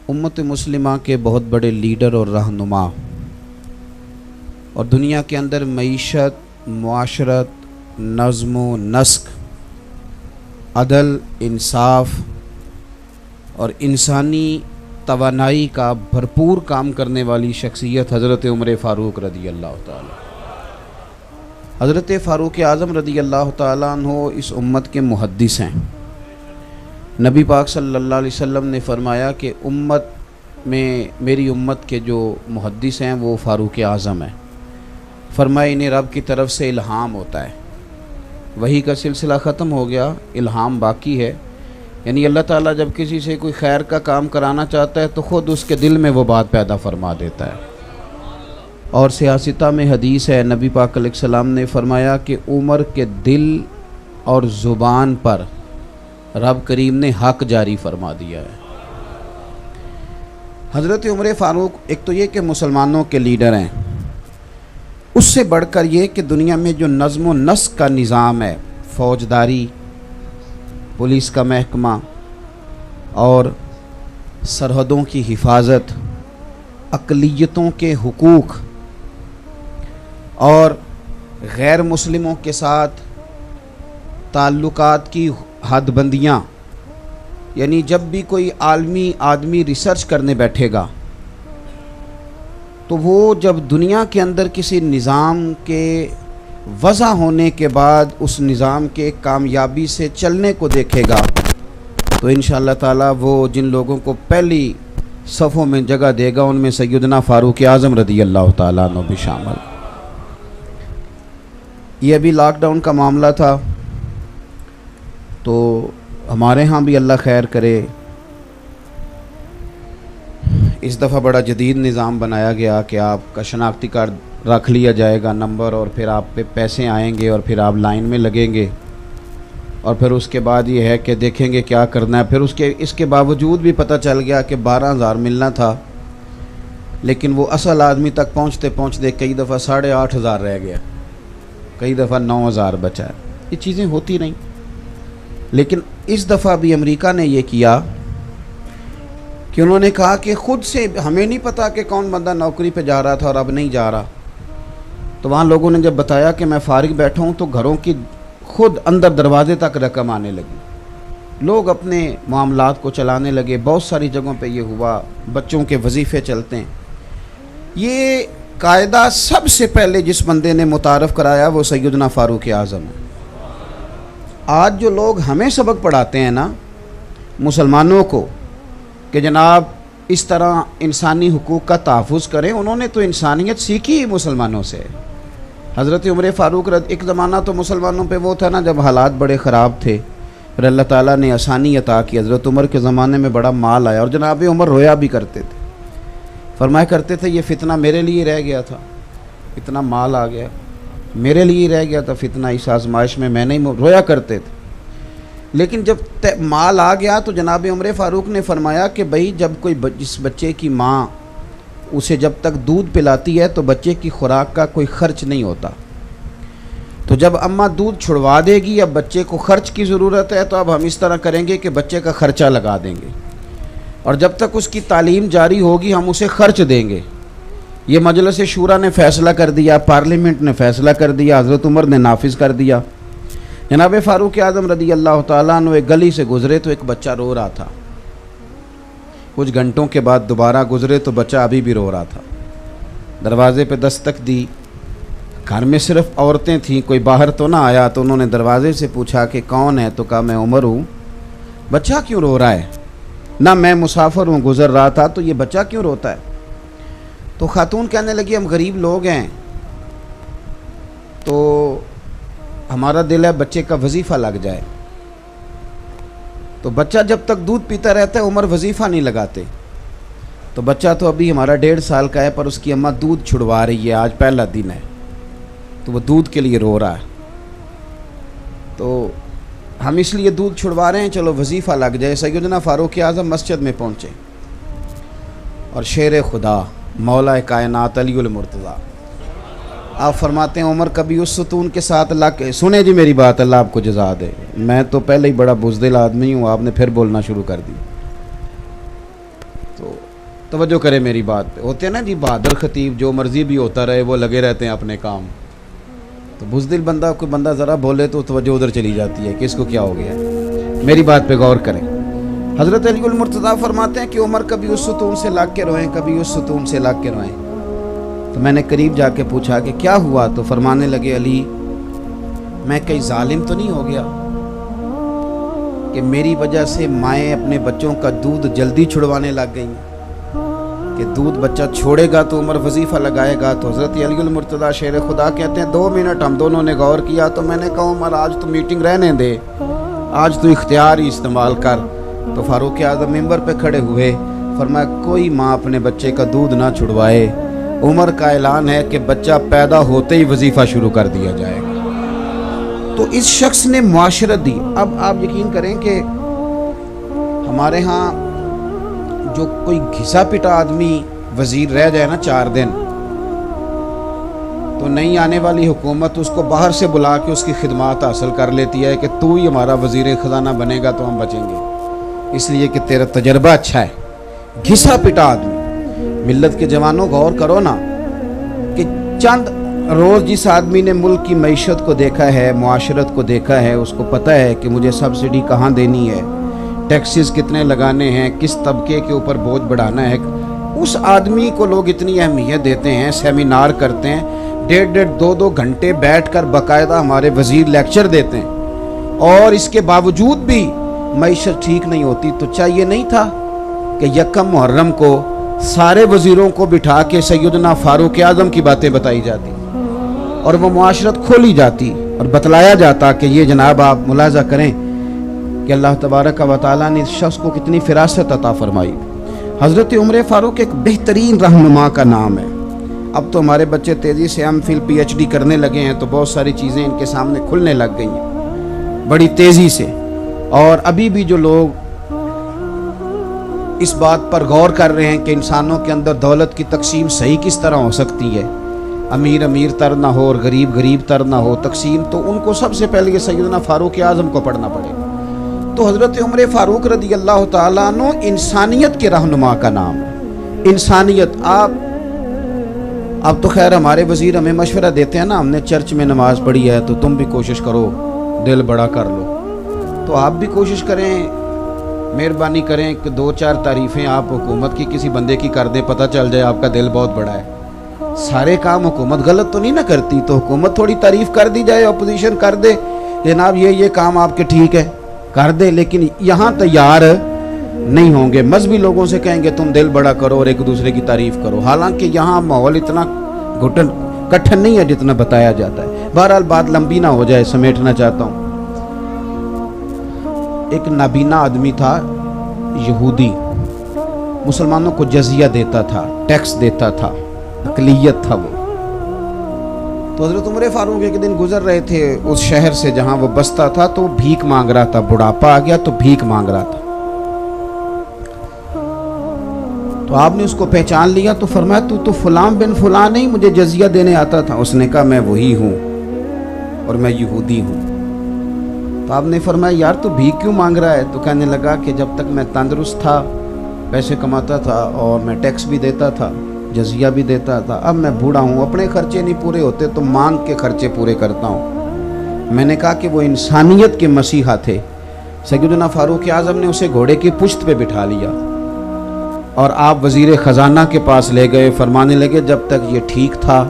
امت مسلمہ کے بہت بڑے لیڈر اور رہنما، اور دنیا کے اندر معیشت، معاشرت، نظم و نسق، عدل، انصاف اور انسانی توانائی کا بھرپور کام کرنے والی شخصیت حضرت عمر فاروق رضی اللہ تعالیٰ۔ حضرت فاروق اعظم رضی اللہ تعالیٰ عنہ اس امت کے محدث ہیں۔ نبی پاک صلی اللہ علیہ وسلم نے فرمایا کہ امت میں میری امت کے جو محدث ہیں وہ فاروق اعظم ہیں۔ فرمایا انہیں رب کی طرف سے الہام ہوتا ہے، وحی کا سلسلہ ختم ہو گیا، الہام باقی ہے، یعنی اللہ تعالیٰ جب کسی سے کوئی خیر کا کام کرانا چاہتا ہے تو خود اس کے دل میں وہ بات پیدا فرما دیتا ہے۔ اور سیاستہ میں حدیث ہے، نبی پاک علیہ السلام نے فرمایا کہ عمر کے دل اور زبان پر رب کریم نے حق جاری فرما دیا ہے۔ حضرت عمر فاروق ایک تو یہ کہ مسلمانوں کے لیڈر ہیں، اس سے بڑھ کر یہ کہ دنیا میں جو نظم و نسق کا نظام ہے، فوجداری، پولیس کا محکمہ اور سرحدوں کی حفاظت، اقلیتوں کے حقوق اور غیر مسلموں کے ساتھ تعلقات کی حد بندیاں، یعنی جب بھی کوئی عالمی آدمی ریسرچ کرنے بیٹھے گا تو وہ جب دنیا کے اندر کسی نظام کے وضع ہونے کے بعد اس نظام کے کامیابی سے چلنے کو دیکھے گا تو انشاءاللہ تعالی وہ جن لوگوں کو پہلی صفوں میں جگہ دے گا ان میں سیدنا فاروق اعظم رضی اللہ تعالیٰ عنہ بھی شامل۔ یہ ابھی لاک ڈاؤن کا معاملہ تھا تو ہمارے ہاں بھی اللہ خیر کرے، اس دفعہ بڑا جدید نظام بنایا گیا کہ آپ کا شناختی کارڈ رکھ لیا جائے گا، نمبر، اور پھر آپ پہ پیسے آئیں گے اور پھر آپ لائن میں لگیں گے، اور پھر اس کے بعد یہ ہے کہ دیکھیں گے کیا کرنا ہے۔ پھر اس کے باوجود بھی پتہ چل گیا کہ 12,000 ملنا تھا، لیکن وہ اصل آدمی تک پہنچتے پہنچتے کئی دفعہ 8,500 رہ گیا، کئی دفعہ 9,000 بچا ہے۔ یہ چیزیں ہوتی نہیں، لیکن اس دفعہ بھی امریکہ نے یہ کیا کہ انہوں نے کہا کہ خود سے ہمیں نہیں پتا کہ کون بندہ نوکری پہ جا رہا تھا اور اب نہیں جا رہا، تو وہاں لوگوں نے جب بتایا کہ میں فارغ بیٹھا ہوں تو گھروں کی خود اندر دروازے تک رقم آنے لگی، لوگ اپنے معاملات کو چلانے لگے۔ بہت ساری جگہوں پہ یہ ہوا، بچوں کے وظیفے چلتے ہیں۔ یہ قاعدہ سب سے پہلے جس بندے نے متعارف کرایا وہ سیدنا فاروق اعظم ہے۔ آج جو لوگ ہمیں سبق پڑھاتے ہیں نا مسلمانوں کو کہ جناب اس طرح انسانی حقوق کا تحفظ کریں، انہوں نے تو انسانیت سیکھی ہی مسلمانوں سے۔ حضرت عمر فاروق ایک زمانہ تو مسلمانوں پہ وہ تھا نا جب حالات بڑے خراب تھے، پھر اللہ تعالیٰ نے آسانی عطا کی۔ حضرت عمر کے زمانے میں بڑا مال آیا اور جناب عمر رویا بھی کرتے تھے، فرمایا کرتے تھے یہ فتنہ میرے لیے رہ گیا تھا، اتنا مال آ گیا میرے لیے رہ گیا تھا فتنہ، اس آزمائش میں میں نہیں رویا کرتے تھے۔ لیکن جب مال آ گیا تو جناب عمر فاروق نے فرمایا کہ بھائی جب کوئی جس بچے کی ماں اسے جب تک دودھ پلاتی ہے تو بچے کی خوراک کا کوئی خرچ نہیں ہوتا، تو جب اماں دودھ چھڑوا دے گی اب بچے کو خرچ کی ضرورت ہے تو اب ہم اس طرح کریں گے کہ بچے کا خرچہ لگا دیں گے، اور جب تک اس کی تعلیم جاری ہوگی ہم اسے خرچ دیں گے۔ یہ مجلس شورا نے فیصلہ کر دیا، پارلیمنٹ نے فیصلہ کر دیا، حضرت عمر نے نافذ کر دیا۔ جناب فاروق اعظم رضی اللہ تعالیٰ عنہ ایک گلی سے گزرے تو ایک بچہ رو رہا تھا، کچھ گھنٹوں کے بعد دوبارہ گزرے تو بچہ ابھی بھی رو رہا تھا۔ دروازے پہ دستک دی، گھر میں صرف عورتیں تھیں، کوئی باہر تو نہ آیا، تو انہوں نے دروازے سے پوچھا کہ کون ہے، تو کہا میں عمر ہوں۔ بچہ کیوں رو رہا ہے؟ نہ میں مسافر ہوں، گزر رہا تھا، تو یہ بچہ کیوں روتا ہے؟ تو خاتون کہنے لگی ہم غریب لوگ ہیں تو ہمارا دل ہے بچے کا وظیفہ لگ جائے۔ تو بچہ جب تک دودھ پیتا رہتا ہے عمر وظیفہ نہیں لگاتے، تو بچہ تو ابھی ہمارا 1.5 سال کا ہے پر اس کی اماں دودھ چھڑوا رہی ہے، آج پہلا دن ہے تو وہ دودھ کے لیے رو رہا ہے، تو ہم اس لیے دودھ چھڑوا رہے ہیں چلو وظیفہ لگ جائے۔ سیدنا فاروق اعظم مسجد میں پہنچے اور شیر خدا مولا کائنات علی المرتضیٰ آپ فرماتے ہیں عمر کبھی اس ستون کے ساتھ سنے جی میری بات، اللہ آپ کو جزا دے، میں تو پہلے ہی بڑا بزدل آدمی ہوں، آپ نے پھر بولنا شروع کر دی۔ تو تو توجہ کرے میری بات پہ. ہوتے ہیں نا جی بہادر خطیب, جو مرضی بھی ہوتا رہے وہ لگے رہتے ہیں اپنے کام. تو بزدل بندہ, کوئی بندہ ذرا بولے تو توجہ ادھر چلی جاتی ہے کہ اس کو کیا ہو گیا ہے. میری بات پہ غور کریں. حضرت علی المرتضیٰ فرماتے ہیں کہ عمر کبھی اس ستون سے لگ کے روئیں, کبھی اس ستون سے لگ کے روئیں. تو میں نے قریب جا کے پوچھا کہ کیا ہوا؟ تو فرمانے لگے, علی میں کہیں ظالم تو نہیں ہو گیا کہ میری وجہ سے مائیں اپنے بچوں کا دودھ جلدی چھڑوانے لگ گئیں کہ دودھ بچہ چھوڑے گا تو عمر وظیفہ لگائے گا. تو حضرت علی المرتضیٰ شیر خدا کہتے ہیں 2 منٹ ہم دونوں نے غور کیا. تو میں نے کہا عمر آج تو میٹنگ رہنے دے, آج تو اختیار ہی استعمال کر. تو فاروق اعظم ممبر پہ کھڑے ہوئے, فرمایا کوئی ماں اپنے بچے کا دودھ نہ چھڑوائے. عمر کا اعلان ہے کہ بچہ پیدا ہوتے ہی وظیفہ شروع کر دیا جائے گا. تو اس شخص نے معاشرت دی. اب آپ یقین کریں کہ ہمارے ہاں جو کوئی گھسا پٹا آدمی وزیر رہ جائے نا 4 دن, تو نئی آنے والی حکومت اس کو باہر سے بلا کے اس کی خدمات حاصل کر لیتی ہے کہ تو ہی ہمارا وزیر خزانہ بنے گا تو ہم بچیں گے, اس لیے کہ تیرا تجربہ اچھا ہے. گھسا پٹا آدمی. ملت کے جوانوں غور کرو نا کہ چند روز جس آدمی نے ملک کی معیشت کو دیکھا ہے, معاشرت کو دیکھا ہے, اس کو پتہ ہے کہ مجھے سبسڈی کہاں دینی ہے, ٹیکسز کتنے لگانے ہیں, کس طبقے کے اوپر بوجھ بڑھانا ہے, اس آدمی کو لوگ اتنی اہمیت دیتے ہیں, سیمینار کرتے ہیں, 1.5 2 گھنٹے بیٹھ کر باقاعدہ ہمارے وزیر لیکچر دیتے ہیں, اور اس کے باوجود بھی معیشت ٹھیک نہیں ہوتی. تو چاہیے نہیں تھا کہ یکم محرم کو سارے وزیروں کو بٹھا کے سیدنا فاروق اعظم کی باتیں بتائی جاتی اور وہ معاشرت کھولی جاتی اور بتلایا جاتا کہ یہ جناب آپ ملاحظہ کریں کہ اللہ تبارک و تعالیٰ نے اس شخص کو کتنی فراست عطا فرمائی. حضرت عمر فاروق ایک بہترین رہنما کا نام ہے. اب تو ہمارے بچے تیزی سے M Phil P H D کرنے لگے ہیں, تو بہت ساری چیزیں ان کے سامنے کھلنے لگ گئی ہیں بڑی تیزی سے. اور ابھی بھی جو لوگ اس بات پر غور کر رہے ہیں کہ انسانوں کے اندر دولت کی تقسیم صحیح کس طرح ہو سکتی ہے, امیر امیر تر نہ ہو اور غریب غریب تر نہ ہو تقسیم, تو ان کو سب سے پہلے یہ سیدنا فاروق اعظم کو پڑھنا پڑے گا. تو حضرت عمر فاروق رضی اللہ تعالیٰ عنہ انسانیت کے رہنما کا نام ہے. انسانیت. اب تو خیر ہمارے وزیر ہمیں مشورہ دیتے ہیں نا, ہم نے چرچ میں نماز پڑھی ہے تو تم بھی کوشش کرو, دل بڑا کر لو. تو آپ بھی کوشش کریں, مہربانی کریں کہ 2-4 تعریفیں آپ حکومت کی کسی بندے کی کر دیں, پتہ چل جائے آپ کا دل بہت بڑا ہے. سارے کام حکومت غلط تو نہیں نہ کرتی, تو حکومت تھوڑی تعریف کر دی جائے, اپوزیشن کر دے جناب یہ کام آپ کے ٹھیک ہے کر دے, لیکن یہاں تیار نہیں ہوں گے. مذہبی لوگوں سے کہیں گے تم دل بڑا کرو اور ایک دوسرے کی تعریف کرو, حالانکہ یہاں ماحول اتنا کٹھن نہیں ہے جتنا بتایا جاتا ہے. بہرحال بات لمبی نہ ہو جائے, سمیٹنا چاہتا ہوں. ایک نابینا آدمی تھا یہودی, مسلمانوں کو جزیہ دیتا تھا, ٹیکس دیتا تھا, اقلیت تھا وہ. تو حضرت عمر فاروق ایک دن گزر رہے تھے اس شہر سے جہاں وہ بستا تھا, تو بھیک مانگ رہا تھا. بڑھاپا آ گیا تو بھیک مانگ رہا تھا. تو آپ نے اس کو پہچان لیا تو فرمایا تو فلاں بن فلاں نہیں, مجھے جزیہ دینے آتا تھا. اس نے کہا میں وہی ہوں اور میں یہودی ہوں. تو آپ نے فرمایا یار تو بھیک کیوں مانگ رہا ہے؟ تو کہنے لگا کہ جب تک میں تندرست تھا, پیسے کماتا تھا اور میں ٹیکس بھی دیتا تھا, جزیہ بھی دیتا تھا, اب میں بوڑھا ہوں, اپنے خرچے نہیں پورے ہوتے تو مانگ کے خرچے پورے کرتا ہوں. میں نے کہا کہ وہ انسانیت کے مسیحا تھے. سیدنا فاروق اعظم نے اسے گھوڑے کی پشت پہ بٹھا لیا اور آپ وزیر خزانہ کے پاس لے گئے. فرمانے لگے جب تک یہ ٹھیک تھا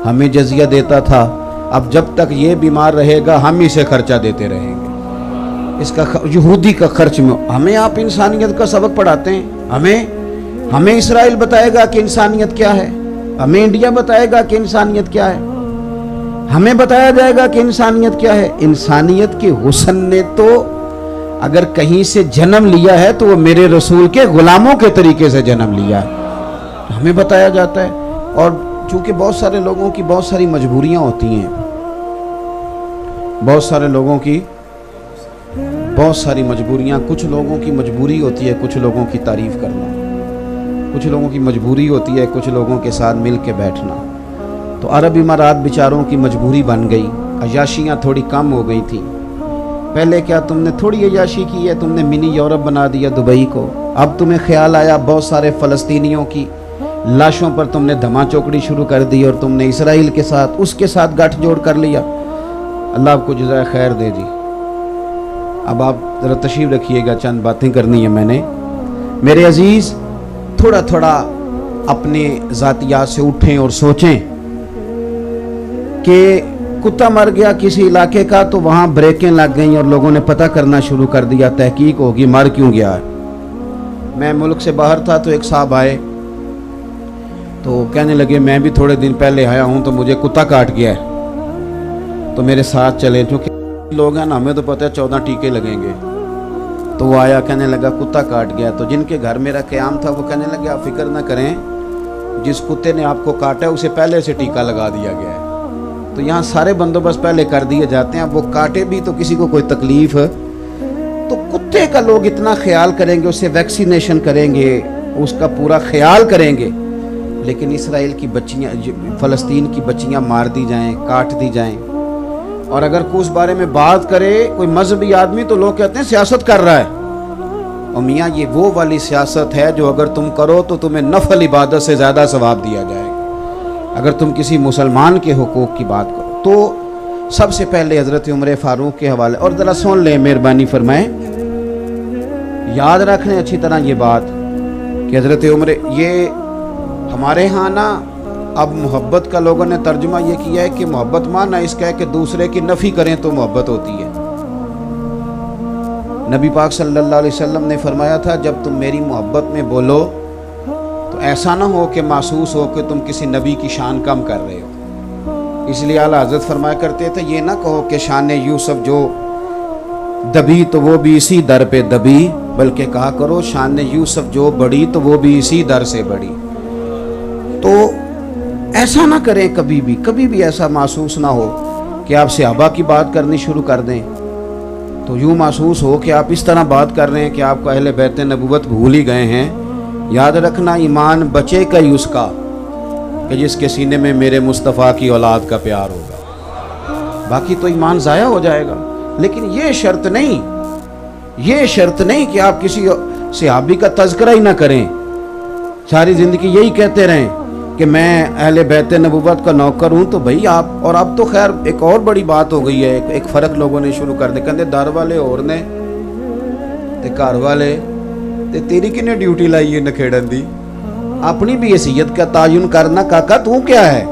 ہمیں جزیہ دیتا تھا, اب جب تک یہ بیمار رہے گا ہم اسے خرچہ دیتے رہیں گے. اس کا یہودی کا خرچ میں ہمیں آپ انسانیت کا سبق پڑھاتے ہیں. ہمیں اسرائیل بتائے گا کہ انسانیت کیا ہے, ہمیں انڈیا بتائے گا کہ انسانیت کیا ہے, ہمیں بتایا جائے گا کہ انسانیت کیا ہے. انسانیت کے حسن نے تو اگر کہیں سے جنم لیا ہے تو وہ میرے رسول کے غلاموں کے طریقے سے جنم لیا ہے, ہمیں بتایا جاتا ہے. اور چونکہ بہت سارے لوگوں کی بہت ساری مجبوریاں ہوتی ہیں, بہت سارے لوگوں کی بہت ساری مجبوریاں, کچھ لوگوں کی مجبوری ہوتی ہے کچھ لوگوں کی تعریف کرنا, کچھ لوگوں کی مجبوری ہوتی ہے کچھ لوگوں کے ساتھ مل کے بیٹھنا. تو عرب امارات بیچاروں کی مجبوری بن گئی, عیاشیاں تھوڑی کم ہو گئی تھیں. پہلے کیا تم نے تھوڑی عیاشی کی ہے, تم نے منی یورپ بنا دیا دبئی کو, اب تمہیں خیال آیا بہت سارے فلسطینیوں کی لاشوں پر تم نے دھما چوکڑی شروع کر دی اور تم نے اسرائیل کے ساتھ اس کے ساتھ گٹھ جوڑ کر لیا. اللہ آپ کو جزائے خیر دے جی. اب آپ ذرا تشریف رکھیے گا, چند باتیں کرنی ہیں میں نے. میرے عزیز, تھوڑا تھوڑا اپنے ذاتیات سے اٹھیں اور سوچیں کہ کتا مر گیا کسی علاقے کا تو وہاں بریکیں لگ گئیں اور لوگوں نے پتہ کرنا شروع کر دیا, تحقیق ہوگی مر کیوں گیا ہے. میں ملک سے باہر تھا تو ایک صاحب آئے تو کہنے لگے میں بھی تھوڑے دن پہلے آیا ہوں تو مجھے کتا کاٹ گیا ہے, تو میرے ساتھ چلے. چونکہ لوگ ہیں نا, ہمیں تو پتہ ہے 14 ٹیکے لگیں گے. تو وہ آیا, کہنے لگا کتا کاٹ گیا. تو جن کے گھر میرا قیام تھا وہ کہنے لگے آپ فکر نہ کریں, جس کتے نے آپ کو کاٹا ہے اسے پہلے سے ٹیکا لگا دیا گیا ہے. تو یہاں سارے بندوبست پہلے کر دیے جاتے ہیں. اب وہ کاٹے بھی تو کسی کو کوئی تکلیف, تو کتے کا لوگ اتنا خیال کریں گے, اسے ویکسینیشن کریں گے, اس کا پورا خیال کریں گے. لیکن اسرائیل کی بچیاں, فلسطین کی بچیاں مار دی جائیں, کاٹ دی جائیں. اور اگر کوئی اس بارے میں بات کرے کوئی مذہبی آدمی تو لوگ کہتے ہیں سیاست کر رہا ہے. اور میاں یہ وہ والی سیاست ہے جو اگر تم کرو تو تمہیں نفل عبادت سے زیادہ ثواب دیا جائے گا. اگر تم کسی مسلمان کے حقوق کی بات کرو تو سب سے پہلے حضرت عمر فاروق کے حوالے, اور ذرا سن لیں, مہربانی فرمائیں, یاد رکھ لیں اچھی طرح یہ بات کہ حضرت عمر, یہ ہمارے ہاں نا اب محبت کا لوگوں نے ترجمہ یہ کیا ہے کہ محبت مانا اس کا ہے کہ دوسرے کی نفی کریں تو محبت ہوتی ہے. نبی پاک صلی اللہ علیہ وسلم نے فرمایا تھا جب تم میری محبت میں بولو تو ایسا نہ ہو کہ محسوس ہو کہ تم کسی نبی کی شان کم کر رہے ہو. اس لیے اعلیٰ حضرت فرمایا کرتے تھے یہ نہ کہو کہ شان یوسف جو دبی تو وہ بھی اسی در پہ دبی, بلکہ کہا کرو شان یوسف جو بڑی تو وہ بھی اسی در سے بڑی. تو ایسا نہ کریں کبھی بھی ایسا محسوس نہ ہو کہ آپ صحابہ کی بات کرنی شروع کر دیں تو یوں محسوس ہو کہ آپ اس طرح بات کر رہے ہیں کہ آپ کو اہل بیت نبوت بھول ہی گئے ہیں. یاد رکھنا ایمان بچے کا ہی اس کا کہ جس کے سینے میں میرے مصطفیٰ کی اولاد کا پیار ہوگا, باقی تو ایمان ضائع ہو جائے گا. لیکن یہ شرط نہیں کہ آپ کسی صحابی کا تذکرہ ہی نہ کریں, ساری زندگی یہی کہتے رہیں کہ میں اہل بیت نبوت کا نوکر ہوں. تو بھئی آپ, اور اب تو خیر ایک اور بڑی بات ہو گئی ہے, ایک فرق لوگوں نے شروع کر دیا, کہتے در والے اور نے تے گھر والے تے تیری کنے ڈیوٹی لائی ہے نکھیڑن دی. اپنی بھی حیثیت کا تعین کرنا کاکا, تو کیا ہے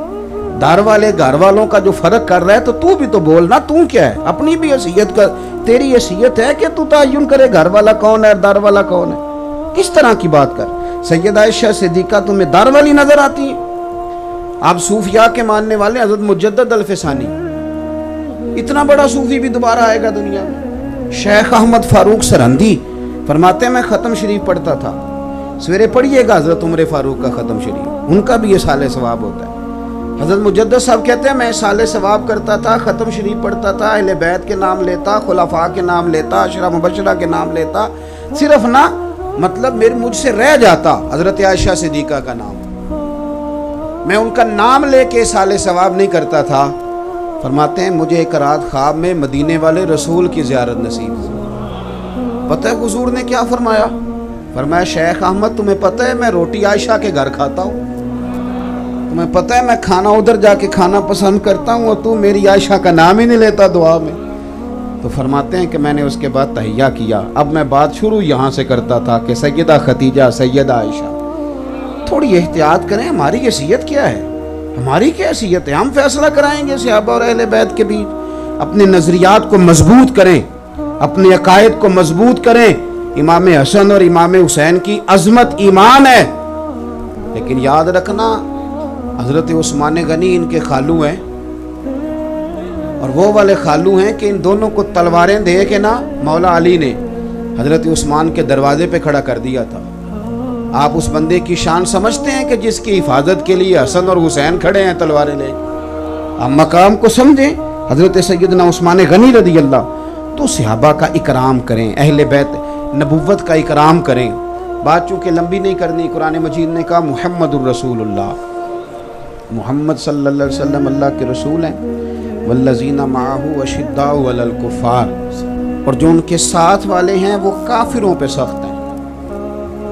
در والے گھر والوں کا جو فرق کر رہا ہے تو بھی تو بولنا, تو کیا ہے اپنی بھی حیثیت کا, تیری حیثیت ہے کہ تو تعین کرے گھر والا کون ہے در والا کون ہے. کس طرح کی بات کر. سیدہ عائشہ صدیقہ تمہیں دار والی نظر آتی ہیں. آپ صوفیاء کے ماننے والے حضرت مجدد الفسانی, اتنا بڑا صوفی بھی دوبارہ آئے گا دنیا میں. شیخ احمد فاروق سرہندی فرماتے ہیں میں ختم شریف پڑھتا تھا. سویرے پڑھیے گا حضرت عمر فاروق کا ختم شریف, ان کا بھی یہ سال ثواب ہوتا ہے. حضرت مجدد صاحب کہتے ہیں میں سال ثواب کرتا تھا, ختم شریف پڑھتا تھا, اہل بیت کے نام لیتا, خلفاء کے نام لیتا, عشرہ مبشرہ کے نام لیتا, صرف نہ مطلب مجھ سے رہ جاتا حضرت عائشہ صدیقہ کا نام, میں ان کا نام لے کے سال ثواب نہیں کرتا تھا. فرماتے ہیں مجھے ایک رات خواب میں مدینے والے رسول کی زیارت نصیب ہوئی. پتہ ہے حضور نے کیا فرمایا؟ فرمایا شیخ احمد تمہیں پتہ ہے میں روٹی عائشہ کے گھر کھاتا ہوں, تمہیں پتہ ہے میں کھانا ادھر جا کے کھانا پسند کرتا ہوں اور تو میری عائشہ کا نام ہی نہیں لیتا دعا میں. تو فرماتے ہیں کہ میں نے اس کے بعد تحیہ کیا. اب میں بات شروع یہاں سے کرتا تھا کہ سیدہ خدیجہ, سیدہ عائشہ. تھوڑی احتیاط کریں, ہماری حیثیت کیا ہے, ہماری کیا حیثیت ہے؟ ہم فیصلہ کرائیں گے صحابہ اور اہل بیت کے بیچ. اپنے نظریات کو مضبوط کریں, اپنے عقائد کو مضبوط کریں. امام حسن اور امام حسین کی عظمت ایمان ہے, لیکن یاد رکھنا حضرت عثمان غنی ان کے خالو ہیں, اور وہ والے خالو ہیں کہ ان دونوں کو تلواریں دے کے نا مولا علی نے حضرت عثمان کے دروازے پہ کھڑا کر دیا تھا. آپ اس بندے کی شان سمجھتے ہیں کہ جس کی حفاظت کے لیے حسن اور حسین کھڑے ہیں تلواریں لے. آپ مقام کو سمجھیں, حضرت سیدنا عثمان غنی رضی اللہ. تو صحابہ کا اکرام کریں, اہل بیت نبوت کا اکرام کریں. بات چونکہ لمبی نہیں کرنی, قرآن مجید نے کہا محمد الرسول اللہ, محمد صلی اللہ علیہ وسلم اللہ کے رسول ہیں. والذین معہ اشداء علی الکفار, اور جو ان کے ساتھ والے ہیں وہ کافروں پہ سخت ہیں.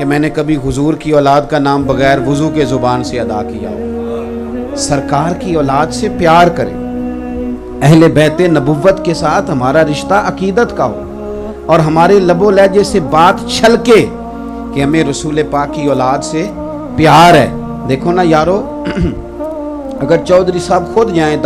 کہ میں نے کبھی حضور کی اولاد کا نام بغیر وضو کے زبان سے ادا کیا ہو۔ سرکار کی اولاد سے پیار کریں، اہل بیت نبوت کے ساتھ ہمارا رشتہ عقیدت کا ہو، اور ہمارے لب و لہجے سے بات چھلکے کہ ہمیں رسول پاک کی اولاد سے پیار ہے۔ دیکھو نا یارو، اگر چودھری صاحب خود جائیں